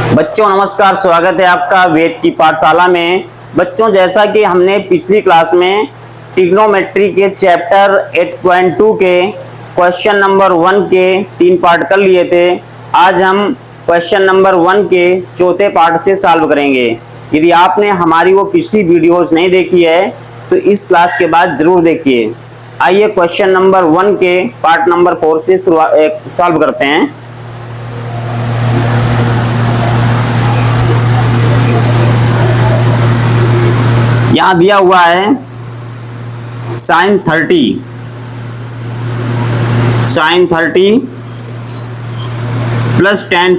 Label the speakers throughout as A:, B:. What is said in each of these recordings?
A: बच्चों नमस्कार, स्वागत है आपका वेद की पाठशाला में। बच्चों, जैसा कि हमने पिछली क्लास में ट्रिग्नोमेट्री के चैप्टर 8.2 के क्वेश्चन नंबर 1 के 3 पार्ट कर लिए थे, आज हम क्वेश्चन नंबर 1 के चौथे पार्ट से सॉल्व करेंगे। यदि आपने हमारी वो पिछली वीडियोस नहीं देखी है तो इस क्लास के बाद जरूर देखिए। आइए क्वेश्चन नंबर 1 के पार्ट नंबर 4 से सॉल्व करते हैं। यहां दिया हुआ है sin 30 plus tan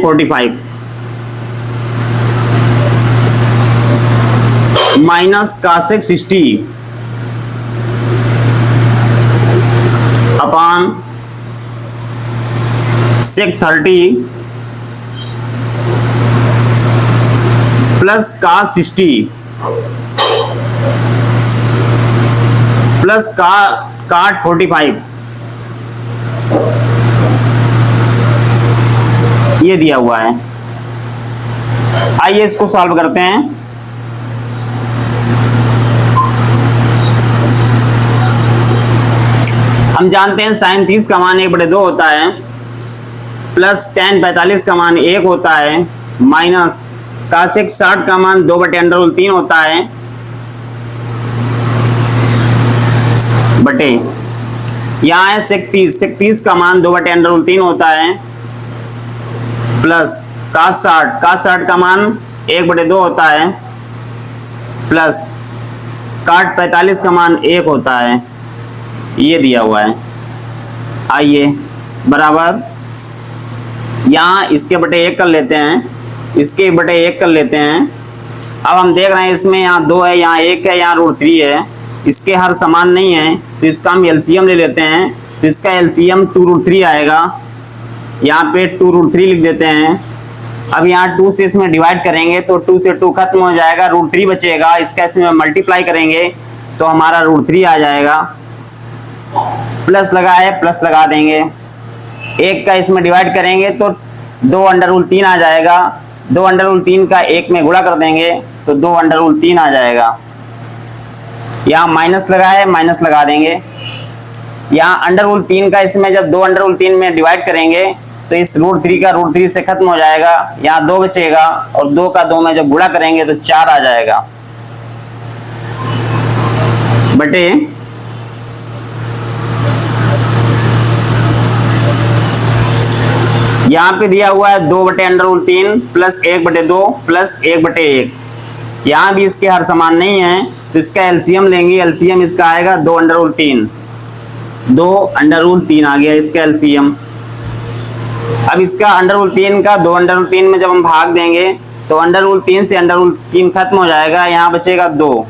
A: 45 minus cosec 60 upon sec 30 plus cos 60 plus cot 45 ये दिया हुआ है। आइए इसको सॉल्व करते हैं। हम जानते हैं sin 30 का मान 1/2 होता है, प्लस tan 45 का मान 1 होता है, माइनस cosec 60 का मान 2/√3 होता है, बटे यहाँ है sec 30 का मान 2/√3 होता है, प्लस cos 60 का मान 1/2 होता है, प्लस cot 45 का मान 1 होता है। ये दिया हुआ है। आइए बराबर यहाँ इसके बटे 1 कर लेते हैं, इसके बटे 1 कर लेते हैं। अब हम देख रहे हैं इसमें यहाँ 2 है, यहाँ 1 है, यहाँ √3 है, इसके हर समान नहीं है तो इसका हम एलसीएम ले लेते हैं। तो इसका एलसीएम 2√3 आएगा, यहाँ पे 2√3 लिख देते हैं। अब यहाँ 2 से इसमें डिवाइड करेंगे तो 2 से 2 खत्म हो जाएगा, √3 बचेगा, इसका इसमें मल्टीप्लाई करेंगे तो हमारा √3 आ जाएगा। प्लस लगा है, प्लस लगा देंगे, 1 का इसमें डिवाइड करेंगे तो 2√3 आ जाएगा, 2√3 का 1 में गुणा कर देंगे तो 2√3 आ जाएगा। यहाँ माइनस लगा है, माइनस लगा देंगे। यहाँ √3 का इसमें जब 2√3 में डिवाइड करेंगे तो इस √3 का √3 से खत्म हो जाएगा, यहाँ 2 बचेगा और 2 का 2 में जब गुणा करेंगे तो 4 आ जाएगा, बटे यहाँ पे दिया हुआ है 2/√3 प्लस 1/2 प्लस 1/1। यहाँ भी इसके हर समान नहीं है तो इसका एलसीएम लेंगे, एलसीएम इसका आएगा 2√3 आ गया इसका एलसीएम। अब इसका √3 का 2√3 में जब हम भाग देंगे तो √3 से √3 खत्म हो जाएगा, यहाँ बचेगा 2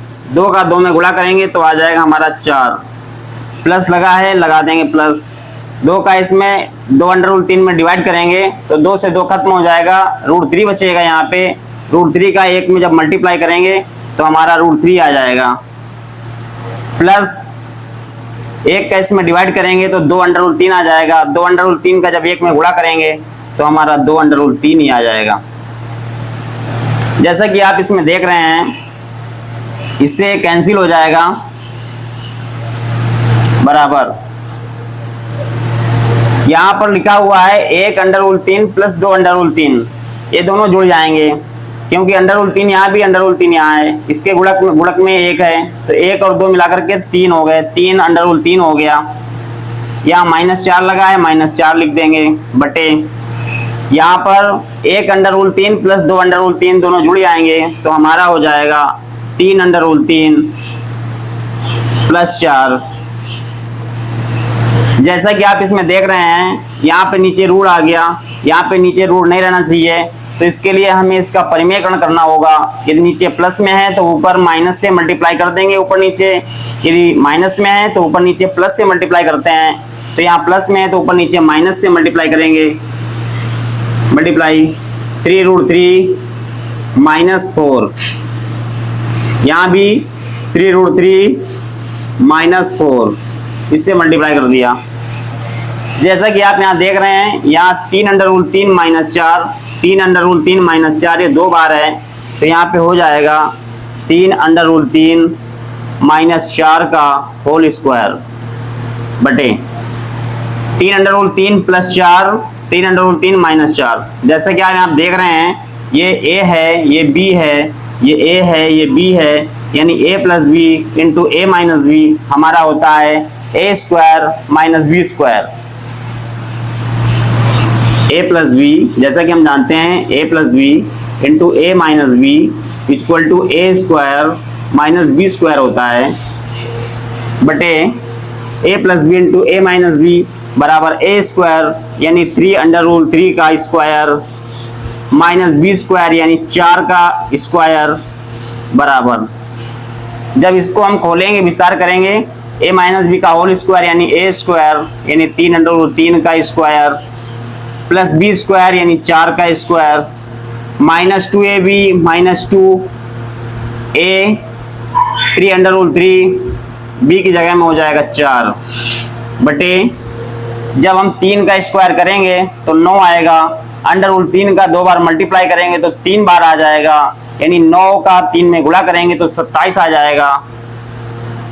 A: का 2 में गुणा करेंगे तो आ जाएगा हमारा 4। प्लस लगा है, लगा देंगे प्लस, 2 का इसमें 2√3 में डिवाइड करेंगे तो 2 से 2 खत्म हो जाएगा, √3 बचेगा। यहाँ पे √3 का 1 में जब मल्टीप्लाई करेंगे तो हमारा √3 आ जाएगा, प्लस 1 का इसमें डिवाइड करेंगे तो 2√3 आ जाएगा, 2√3 का जब 1 में गुणा करेंगे तो हमारा 2√3 ही आ जाएगा। जैसा कि आप इसमें देख रहे हैं, इससे कैंसिल हो जाएगा, बराबर यहाँ पर लिखा हुआ है 1√3 प्लस 2√3, ये दोनों जुड़ जाएंगे क्योंकि √3 यहाँ भी √3 यहाँ है, इसके गुणक में 1 है तो 1 और 2 मिलाकर के 3 हो गए, 3 √3 हो गया। यहाँ -4 लगा है, -4 लिख देंगे, बटे यहाँ पर 1 √3 प्लस 2 दोनों जुड़ जाएंगे तो हमारा हो जाएगा 3 √3 प्लस 4। जैसा कि आप इसमें देख रहे हैं, यहाँ पे नीचे रूट आ गया, यहाँ पे नीचे रूट नहीं रहना चाहिए तो इसके लिए हमें इसका परिमेयकरण करना होगा। यदि नीचे प्लस में है तो ऊपर माइनस से मल्टीप्लाई कर देंगे ऊपर नीचे, यदि माइनस में है तो ऊपर नीचे प्लस से मल्टीप्लाई करते हैं, तो यहाँ प्लस में है तो ऊपर नीचे माइनस से मल्टीप्लाई करेंगे, मल्टीप्लाई 3√3 -4, यहाँ भी 3√3 -4, इससे मल्टीप्लाई कर दिया। जैसा कि आप यहाँ देख रहे हैं, यहाँ 3 √3 -4 3 अंडर रूल 3 माइनस 4, ये 2 बार है, तो यहाँ पे हो जाएगा 3 अंडर रूल 3 माइनस 4 का होल स्क्वायर बटे 3 under rule 3 plus 4, 3 under rule 3 minus 4। जैसे कि आप देख रहे हैं, ये a है, ये b है, ये a है, ये b है, यानी a plus B into A minus B हमारा होता है a square minus B square. a plus B, जैसा कि हम जानते हैं a plus B into A minus B equal to A square minus B square होता है बटे a plus B into A minus B बराबर a स्क्वायर यानी 3 अंडर रूल 3 का स्क्वायर माइनस बी स्क्वायर यानी 4 का स्क्वायर बराबर, जब इसको हम खोलेंगे विस्तार करेंगे, a माइनस बी का होल स्क्वायर यानी a स्क्वायर यानी 3 अंडर रूल 3 का स्क्वायर प्लस बी स्क्वायर यानी 4 का square minus 2ab minus 2a 3 under rule 3 b की जगह में हो जाएगा 4 बटे, जब हम 3 का स्क्वायर करेंगे तो 9 आएगा, अंडर रूल 3 का 2 बार मल्टीप्लाई करेंगे तो 3 बार आ जाएगा, यानी 9 का 3 में गुणा करेंगे तो 27 आ जाएगा,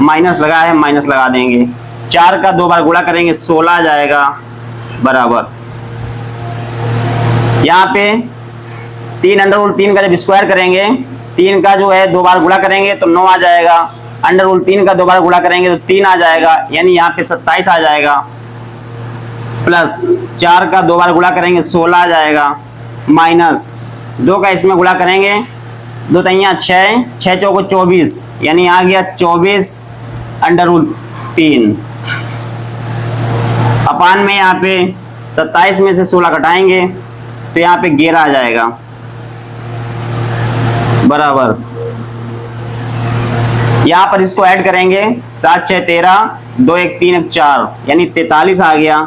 A: माइनस लगा है माइनस लगा देंगे, 4 का 2 बार गुणा करेंगे 16 आ जाएगा बराबर, यहाँ पे 3 अंडर रूल 3 का जब स्क्वायर करेंगे, 3 का जो है 2 बार गुणा करेंगे तो 9 आ जाएगा, अंडर रूल 3 का 2 बार गुणा करेंगे तो 3 आ जाएगा, यानी यहाँ पे 27 आ जाएगा, प्लस 4 का 2 बार गुणा करेंगे 16 आ जाएगा, माइनस 2 का इसमें गुणा करेंगे 2 तैया 6, 6 चौको 24 यानी आ गया 24 अंडर रूल 3 अपान में यहाँ पे 27 में से 16 घटाएंगे तो यहाँ पे 11 आ जाएगा बराबर, यहाँ पर इसको ऐड करेंगे 7 6 13 2 1 3 1 4 यानी 43 आ गया,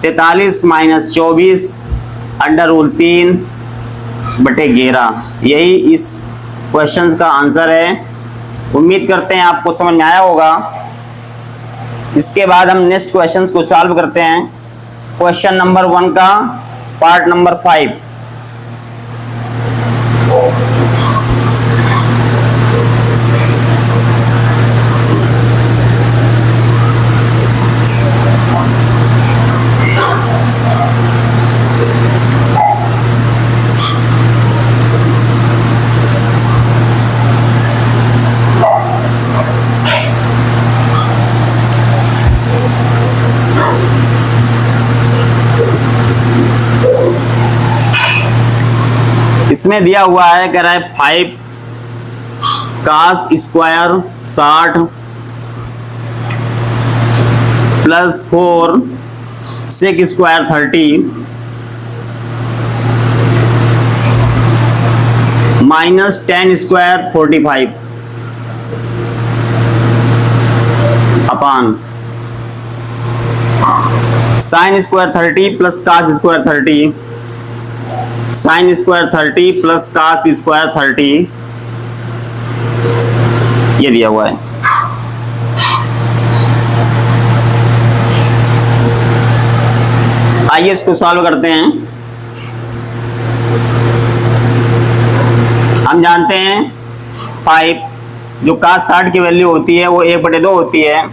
A: 43 माइनस 24 अंडर रूल 3 बटे 11, यही इस क्वेश्चन का आंसर है। उम्मीद करते हैं आपको समझ में आया होगा। इसके बाद हम नेक्स्ट क्वेश्चंस को सॉल्व करते हैं। क्वेश्चन नंबर 1 का पार्ट नंबर 5। इसमें दिया हुआ है, कह रहा है 5 cos square 60 plus 4 sec square 30 minus 10 square 45 upon sine square 30 plus cos square 30 sine square 30 plus cos square 30 ये दिया हुआ है। आइए इसको सॉल्व करते हैं। हम जानते हैं 5 जो कास 60 की वैल्यू होती है वो 1/2 होती है।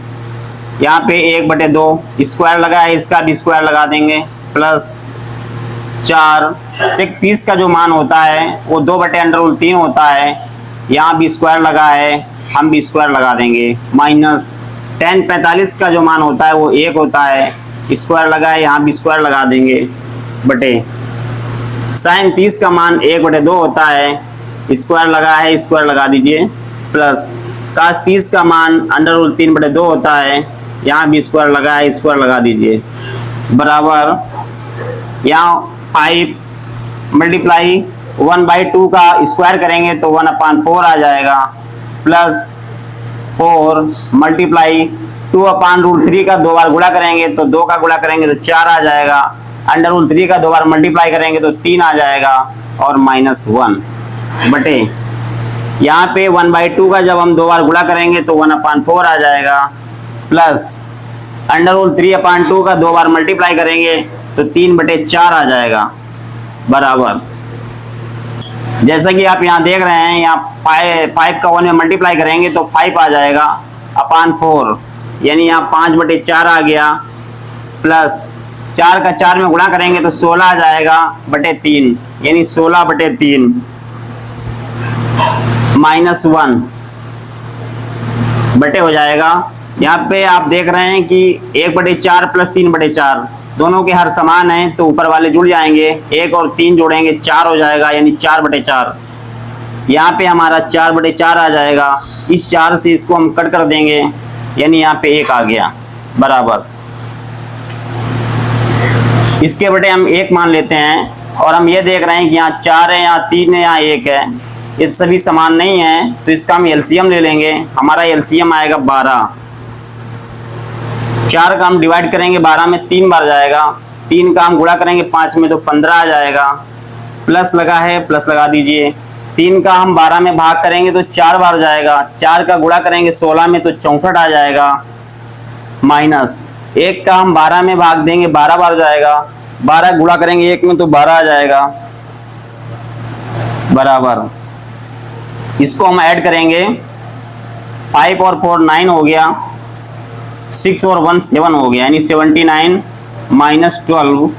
A: यहाँ पे 1/2 स्क्वायर लगा है, इसका भी स्क्वायर लगा देंगे, प्लस 4 सेक 30 का जो मान होता है वो 2/√3 होता है। यहाँ भी स्क्वायर लगा है, हम भी स्क्वायर लगा देंगे, माइनस 10 45 का जो मान होता है वो 1 होता है, स्क्वायर लगा है, यहाँ भी स्क्वायर लगा देंगे, बटे साइन 30 का मान 1/2 होता है, स्क्वायर लगा है, स्क्वायर लगा दीजिए, प्लस कास 30 का मान √3/2 होता है, यहाँ भी स्क्वायर लगा है, स्क्वायर लगा दीजिए, बराबर यहाँ 5 मल्टीप्लाई 1/2 का स्क्वायर करेंगे तो 1/4 आ जाएगा, प्लस 4 मल्टीप्लाई 2/√3 का 2 बार गुणा करेंगे तो 2 का गुणा करेंगे तो 4 आ जाएगा, √3 का 2 बार मल्टीप्लाई करेंगे तो 3 आ जाएगा, और -1 बटे यहाँ पे 1/2 का जब हम 2 बार गुणा करेंगे तो 1/4 आ जाएगा, प्लस √3/2 का 2 बार मल्टीप्लाई करेंगे तो 3/4 आ जाएगा, बराबर, जैसा कि आप यहाँ देख रहे हैं, यहाँ 5 का 1 में मल्टीप्लाई करेंगे तो 5 आ जाएगा अपान 4, यानी यहाँ 5/4 आ गया, प्लस 4 का 4 में गुणा करेंगे तो 16 आ जाएगा बटे 3, यानी 16/3 -1 बटे हो जाएगा। यहाँ पे आप देख रहे हैं कि 1/4 प्लस 3/4 दोनों के हर समान है, तो ऊपर वाले जुड़ जाएंगे, 1 और 3 जोड़ेंगे 4 हो जाएगा, यानी 4/4। यहाँ पे हमारा 4/4 आ जाएगा, इस 4 से इसको हम कट कर देंगे, यानी यहाँ पे 1 आ गया बराबर। इसके बटे हम 1 मान लेते हैं, और हम ये देख रहे हैं कि यहाँ 4 है, यहाँ 3 है, यहाँ 1 है, ये सभी समान नहीं है, तो इसका हम एलसीएम ले लेंगे। हमारा एलसीएम आएगा 12। 4 का हम डिवाइड करेंगे 12 में 3 बार जाएगा, 3 का हम गुणा करेंगे 5 में तो 15 आ जाएगा, प्लस लगा है प्लस लगा दीजिए। 3 का हम 12 में भाग करेंगे तो 4 बार जाएगा, 4 का गुणा करेंगे 16 में तो 64 आ जाएगा, माइनस 1 का हम 12 में भाग देंगे 12 बार जाएगा, 12 गुणा करेंगे 1 में तो 12 आ जाएगा बराबर। इसको हम ऐड करेंगे, 5 और 4 9 हो गया, 6 और 1 7 हो गया, यानी 79 - 12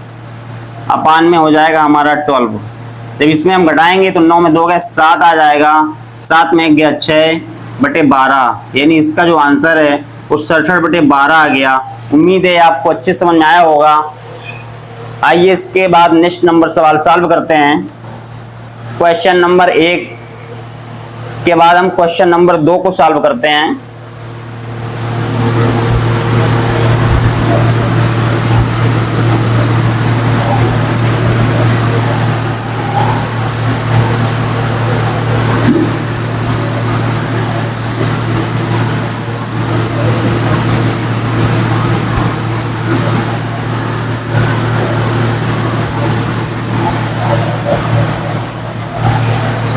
A: अपान में हो जाएगा हमारा 12। जब इसमें हम घटाएंगे तो 9 में 2 गए 7 आ जाएगा, 7 में 1 गया 6/12, यानी इसका जो आंसर है वो 67/12 आ गया। उम्मीद है आपको अच्छे समझ में आया होगा। आइए इसके बाद नेक्स्ट नंबर सवाल सॉल्व करते हैं। क्वेश्चन नंबर 1 के बाद हम क्वेश्चन नंबर 2 को सॉल्व करते हैं।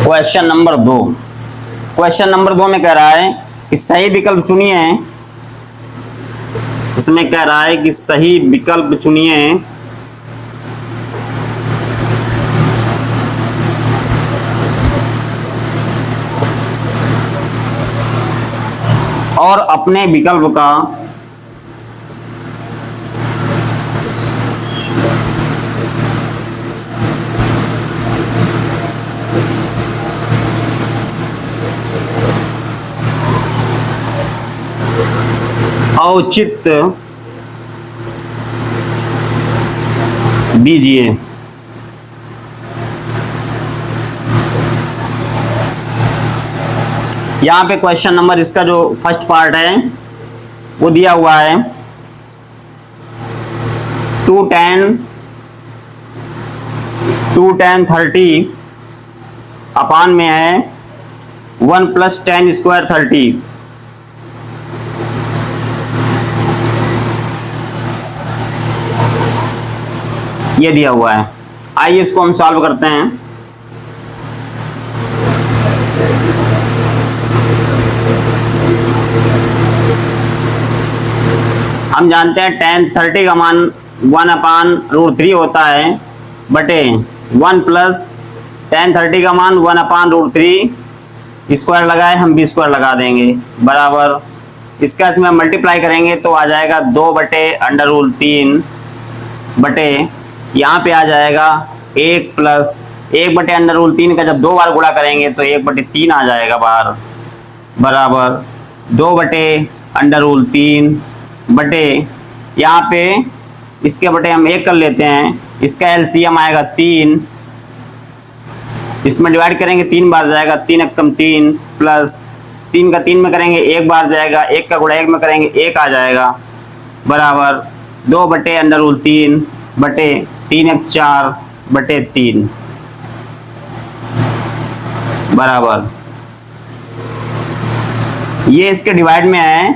A: क्वेश्चन नंबर 2, क्वेश्चन नंबर 2 में कह रहा है कि सही विकल्प चुनिए। इसमें कह रहा है कि सही विकल्प चुनिए और अपने विकल्प का औचित्य दीजिए। यहाँ पे क्वेश्चन नंबर इसका जो फर्स्ट पार्ट है वो दिया हुआ है 2 tan 30 अपान में है 1 + tan² 30। ये दिया हुआ है। आइए इसको हम सॉल्व करते हैं। हम जानते हैं tan 30 का मान 1/√3 होता है, बटे 1 + tan 30 का मान 1/√3 स्क्वायर लगाए, हम भी स्क्वायर लगा देंगे बराबर। इसका इसमें मल्टीप्लाई करेंगे तो आ जाएगा 2/√3 बटे, यहाँ पे आ जाएगा 1 + 1/√3 का जब 2 बार गुणा करेंगे तो 1/3 आ जाएगा बाहर बराबर 2/√3 बटे, यहाँ पे इसके बटे हम 1 कर लेते हैं, इसका एलसीएम आएगा 3, इसमें डिवाइड करेंगे 3 बार जाएगा, 3 × 3 प्लस 3 का 3 में करेंगे 1 बार जाएगा, 1 का गुणा 1 में करेंगे 1 आ जाएगा बराबर 2/√3 बटे 3 × 4/3 बराबर। ये इसके डिवाइड में है,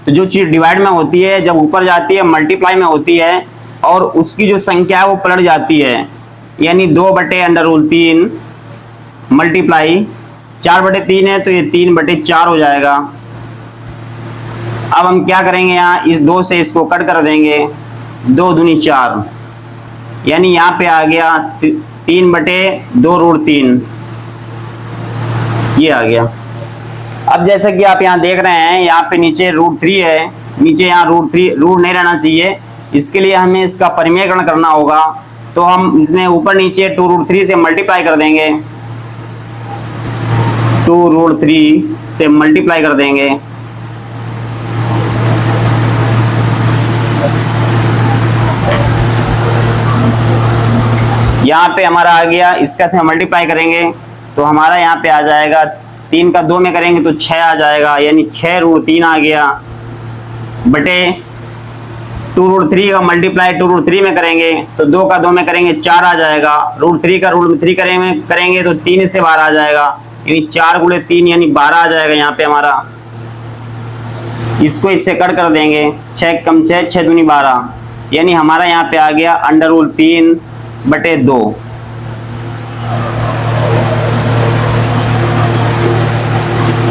A: तो जो चीज डिवाइड में होती है जब ऊपर जाती है मल्टीप्लाई में होती है और उसकी जो संख्या है वो पलट जाती है, यानी 2/√3 मल्टीप्लाई 4/3 है तो ये 3/4 हो जाएगा। अब हम क्या करेंगे, यहाँ इस 2 से इसको कट कर देंगे, 2 दूनी 4, यानी यहाँ पे आ गया 3/2√3 ये आ गया। अब जैसे कि आप यहाँ देख रहे हैं, यहाँ पे नीचे √3 है, नीचे यहाँ रूट नहीं रहना चाहिए। इसके लिए हमें इसका परिमेयकरण करना होगा, तो हम इसमें ऊपर नीचे 2√3 से मल्टीप्लाई कर देंगे, 2√3 से मल्टीप्लाई कर देंगे। यहाँ पे हमारा आ गया, इसका से मल्टीप्लाई करेंगे तो हमारा यहाँ पे आ जाएगा, 3 का 2 में करेंगे तो 6 आ जाएगा, यानी 6√3 आ गया बटे 2√3 का मल्टीप्लाई 2√3 में करेंगे तो 2 का 2 में करेंगे 4 आ जाएगा, √3 का √3 करेंगे तो 3 से 12 आ जाएगा, यानी 4 गुणे 3 यानी 12 आ जाएगा यहाँ पे हमारा। इसको इससे कट कर देंगे, 6 कम 6, 6 दूनी 12, यानी हमारा यहाँ पे आ गया √3/2।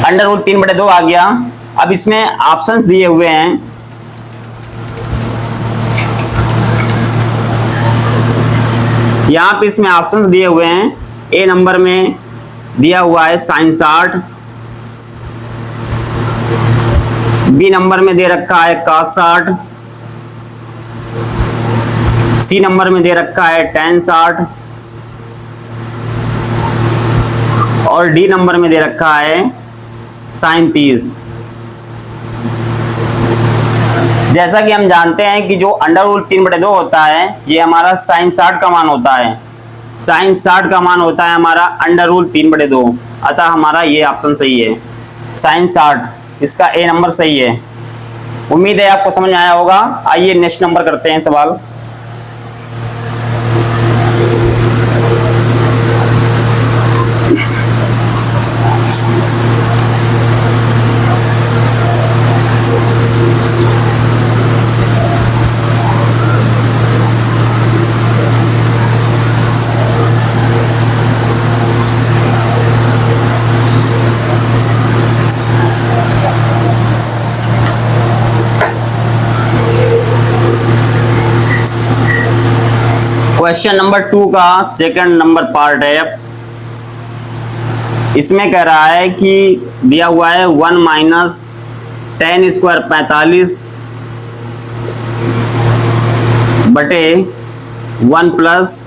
A: √3/2 आ गया। अब इसमें ऑप्शंस दिए हुए हैं, यहाँ पे इसमें ऑप्शंस दिए हुए हैं। ए नंबर में दिया हुआ है sin 60, बी नंबर में दे रखा है cos 60, सी नंबर में दे रखा है tan 60 और डी नंबर में दे रखा है sin 30। जैसा कि हम जानते हैं कि जो √3/2 होता है ये हमारा sin 60 का मान होता है, sin 60 का मान होता है हमारा √3/2, अतः हमारा ये ऑप्शन सही है, sin 60, इसका ए नंबर सही है। उम्मीद है आपको समझ में आया होगा। आइए नेक्स्ट नंबर करते हैं सवाल। क्वेश्चन नंबर 2 का सेकंड नंबर पार्ट है। इसमें कह रहा है कि दिया हुआ है 1 माइनस tan स्क्वायर 45 बटे 1 प्लस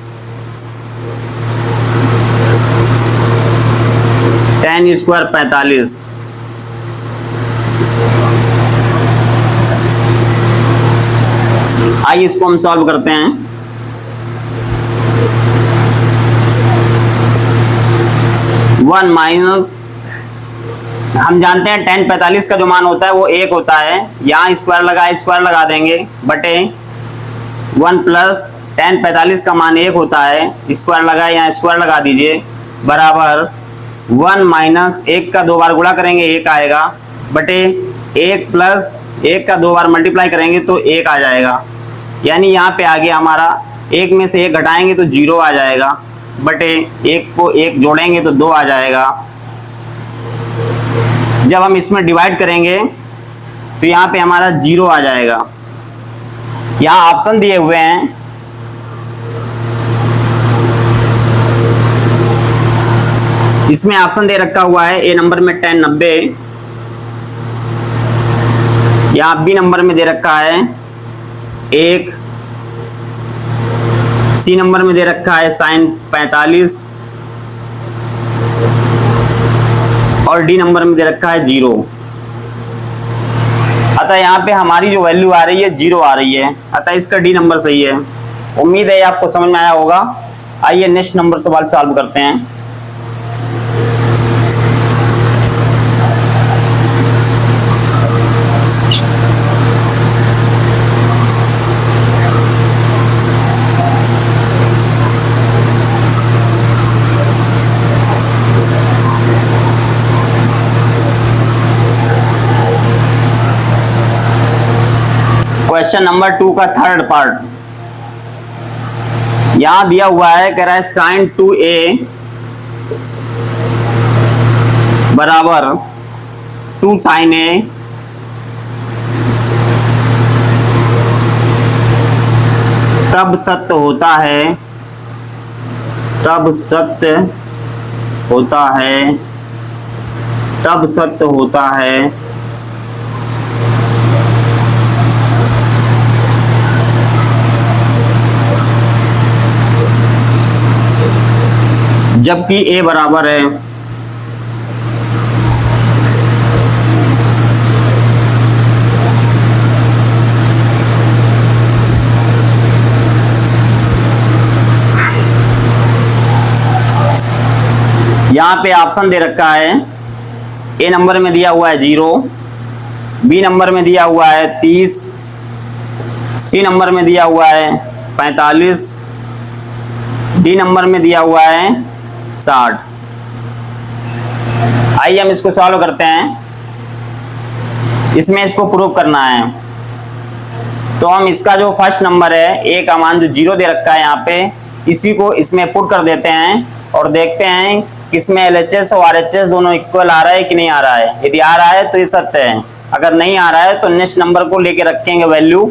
A: tan स्क्वायर 45। आइए इसको हम सॉल्व करते हैं। वन माइनस, हम जानते हैं tan 45 का जो मान होता है वो 1 होता है, यहाँ स्क्वायर लगा देंगे बटे 1 प्लस tan 45 का मान 1 होता है, स्क्वायर लगाए यहाँ स्क्वायर लगा दीजिए, बराबर 1 माइनस 1 का 2 बार गुणा करेंगे 1 आएगा बटे 1 प्लस 1 का 2 बार मल्टीप्लाई करेंगे तो 1 आ जाएगा, यानी यहाँ पे आ गया हमारा 1 में से 1 घटाएंगे तो 0 आ जाएगा बटे 1 को 1 जोड़ेंगे तो 2 आ जाएगा। जब हम इसमें डिवाइड करेंगे तो यहाँ पे हमारा 0 आ जाएगा। यहाँ ऑप्शन दिए हुए हैं, इसमें ऑप्शन दे रखा हुआ है ए नंबर में tan 90, यहाँ बी नंबर में दे रखा है 1, सी नंबर में दे रखा है sin 45 और डी नंबर में दे रखा है 0। अतः यहाँ पे हमारी जो वैल्यू आ रही है 0 आ रही है, अतः इसका डी नंबर सही है। उम्मीद है आपको समझ में आया होगा। आइए नेक्स्ट नंबर सवाल सॉल्व करते हैं। क्वेश्चन नंबर 2 का थर्ड पार्ट यहां दिया हुआ है, कह रहा है sin 2a बराबर 2 sin a तब सत्य होता है तब सत्य होता है, तब सत्य होता है जबकि ए बराबर है यहाँ पे ऑप्शन दे रखा है, ए नंबर में दिया हुआ है 0, बी नंबर में दिया हुआ है 30, सी नंबर में दिया हुआ है 45, डी नंबर में दिया हुआ है 60। आइए हम इसको सॉल्व करते हैं। इसमें इसको प्रूव करना है, तो हम इसका जो फर्स्ट नंबर है ए का मान जो 0 दे रखा है यहाँ पे, इसी को इसमें पुट कर देते हैं और देखते हैं कि इसमें LHS और RHS दोनों इक्वल आ रहा है कि नहीं आ रहा है। यदि आ रहा है तो ये सत्य है, अगर नहीं आ रहा है तो नेक्स्ट नंबर को लेके रखेंगे वैल्यू।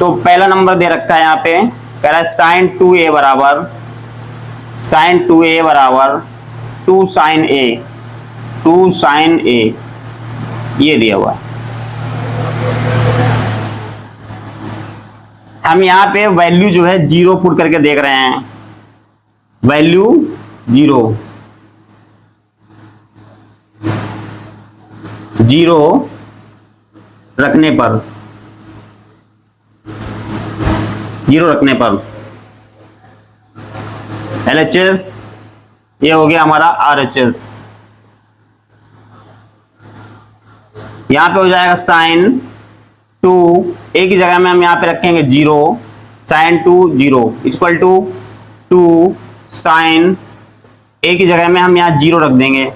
A: तो पहला नंबर दे रखा है यहाँ पे, कह रहा है sin 2a बराबर, sin 2a बराबर 2 sin a, 2 sin a, ये दिया हुआ है। हम यहाँ पे वैल्यू जो है 0 पुट करके देख रहे हैं, वैल्यू 0 रखने पर, 0 रखने पर LHS, ये हो गया हमारा RHS। यहां पे हो जाएगा sin 2, एक ही जगह में हम यहां पे रखेंगे 0, sin 2 0 इक्वल टू 2 sin, एक ही जगह में हम यहाँ 0 रख देंगे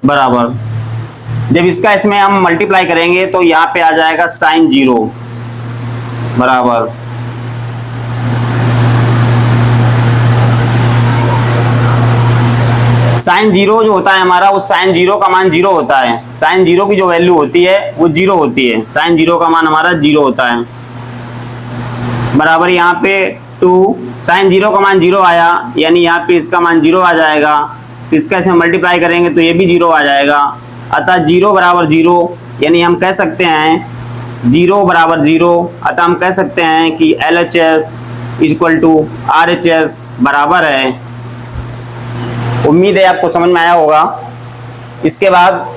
A: बराबर। जब इसका इसमें हम मल्टीप्लाई करेंगे तो यहाँ पे आ जाएगा sin 0 बराबर sin 0 जो होता है हमारा, वो sin 0 का मान 0 होता है। sin 0 की जो वैल्यू होती है वो 0 होती है, sin 0 का मान हमारा 0 होता है बराबर। यहाँ पे 2 sin 0 का मान 0 आया, यानी यहाँ पे इसका मान 0 आ जाएगा। इसका इसमें मल्टीप्लाई करेंगे तो ये भी 0 आ जाएगा। अतः 0 बराबर 0, यानी हम कह सकते हैं 0 बराबर 0। अतः हम कह सकते हैं कि LHS इक्वल टू RHS बराबर है। उम्मीद है आपको समझ में आया होगा। इसके बाद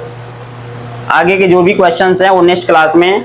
A: आगे के जो भी क्वेश्चंस हैं वो नेक्स्ट क्लास में